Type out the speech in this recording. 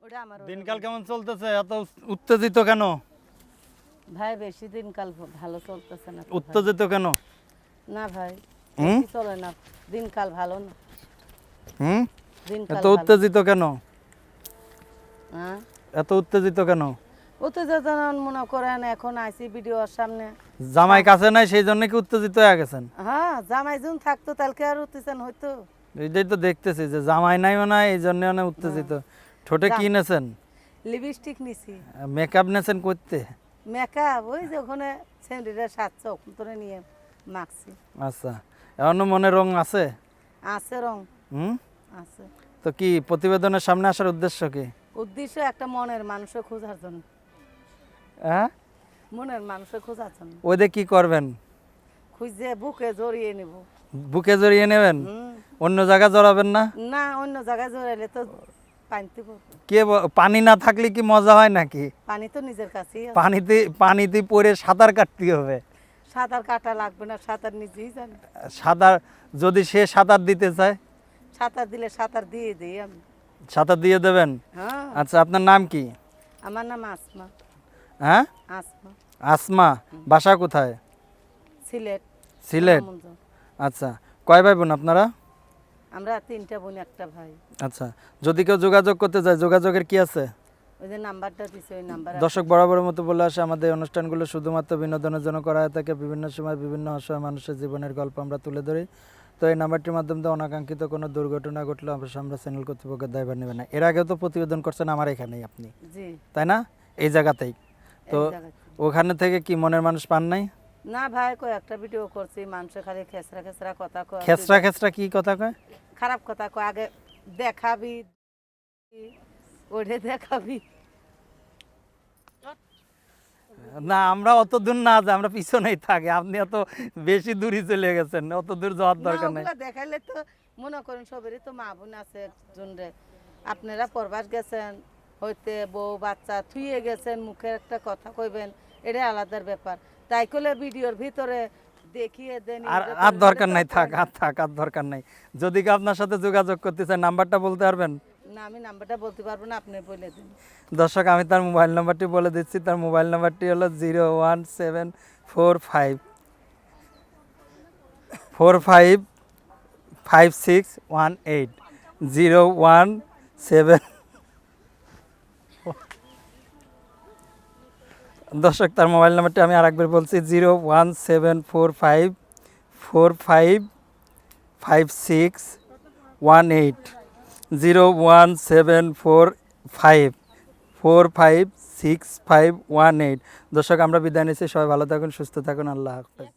দিনকাল কেমন চলতেছে? এত উত্তেজিত কেন ভাই? বেশি দিনকাল ভালো চলতেছে না। উত্তেজিত কেন? না ভাই, হুম চলে না, দিনকাল ভালো না। হুম দিনকাল এত উত্তেজিত কেন? হ্যাঁ, এত উত্তেজিত কেন? উত্তেজিত মনে করেন এখন আইসি ভিডিওর সামনে। জামাই কাছে নাই সেই জন্য কি উত্তেজিত হয়ে গেছেন? হ্যাঁ, জামাই যখন থাকতো তাহলে আর উত্তেজন হইতো? এইটাই তো দেখতেছি যে জামাই নাই মনে হয় এই জন্য অনেক উত্তেজিত। ঠোঁটে কি নেছেন? লিপস্টিক নিছি। মেকআপ নেছেন করতে? মেকআপ ওই যে ওখানে সেন্ডিটা সাজছে ওখানে নিয়ে মাখছি। আচ্ছা, এখনো মনে রং আছে? আছে রং, হুম আছে। তো কি প্রতিবেদনের সামনে আসার উদ্দেশ্য কি? উদ্দেশ্য একটা মনের মানুষের খোঁজার জন্য। হ্যাঁ, মনের মানুষের খোঁজার জন্য। ওইদে কি করবেন? খুঁজে বুকে জড়িয়ে নিব। বুকে জড়িয়ে নেবেন? অন্য জায়গায় জড়াবেন না? না, অন্য জায়গায় জড়াইলে তো পানিতে পড়বো। কে পানি না থাকলে কি মজা হয় নাকি? পানি তো নিজের কাছেই আছে। পানিতে পড়ে সাঁতার কাটতে হবে। সাঁতার কাটা লাগবে না, সাঁতার নিজেই জানি। সাঁতার যদি সে সাঁতার দিতে চায়? সাঁতার দিলে সাঁতার দিয়ে দিই আমি। সাঁতার দিয়ে দেবেন? হ্যাঁ। আচ্ছা, আপনার নাম কি? আমার নাম আসমা। হ্যাঁ, আসমা। আসমা। বাসা কোথায়? সিলেট। সিলেট। রামগঞ্জ। আচ্ছা, কয় ভাই বোন আপনারা? আমরা 3টা বোন, একটা ভাই। আচ্ছা, যদি কেউ যোগাযোগ করতে চায় যোগাযোগের কি আছে? ওই যে নাম্বারটা দিছে ওই নাম্বার। দর্শক বরাবরের মতো বলে আসে, আমাদের এই অনুষ্ঠানগুলো শুধুমাত্র বিনোদনের জন্য করা হয়ে থাকে। বিভিন্ন সময় বিভিন্ন অসহায় মানুষের জীবনের গল্প আমরা তুলে ধরি। তো এই নাম্বারটির মাধ্যমে তো অনাকাঙ্ক্ষিত কোনো দুর্ঘটনা ঘটলে অবশ্যই আমরা চ্যানেল কর্তৃপক্ষের দায়ভার নেবেন না। এর আগেও তো প্রতিবেদন করছেন আমার এখানেই আপনি, জি, তাই না? এই জায়গাতেই তো। এই জায়গাতে। ওখানে থেকে কি মনের মানুষ পান নাই? না ভাই, কই একটা ভিডিও করছি, মানুষে খালি খেসরা খেসরা কথা কয়। খেসরা খেসরা কি কথা কয়? খারাপ কথা কয়। আগে দেখাবি, ওঠে দেখাবি। না, আমরা অত দূর না যাই, আমরা পিছনেই থাকি। আপনি অত বেশি দূরই চলে গেছেন, অত দূর যাওয়ার দরকার নেই। ওগুলা দেখাইলে তো মনে করেন সবেরই তো মা বোন আছে একজন রে। আপনারা প্রবাস গেছেন, হইতে বউ বাচ্চা থুয়ে গেছেন, মুখের একটা কথা কইবেন, এটা আলাদার ব্যাপার। তাই কইলে ভিডিওর ভিতরে দেখিয়ে দেন। আর দরকার নাই, থাক আর দরকার নাই। যদি কেউ আপনার সাথে যোগাযোগ করতে চায় নাম্বারটা বলতে পারবেন? না, আমি নাম্বারটা বলতে পারবো না, আপনি বলে দিন। দর্শক, আমি তার মোবাইল নাম্বারটি বলে দিচ্ছি। তার মোবাইল নাম্বারটি হলো 017454618 017। দর্শক, তার মোবাইল নাম্বারটি আমি আরেকবার বলছি, 017454618 017454618। দর্শক, আমরা বিদায় নিচ্ছি। সবাই ভালো থাকুন, সুস্থ থাকুন। আল্লাহ হাফেজ।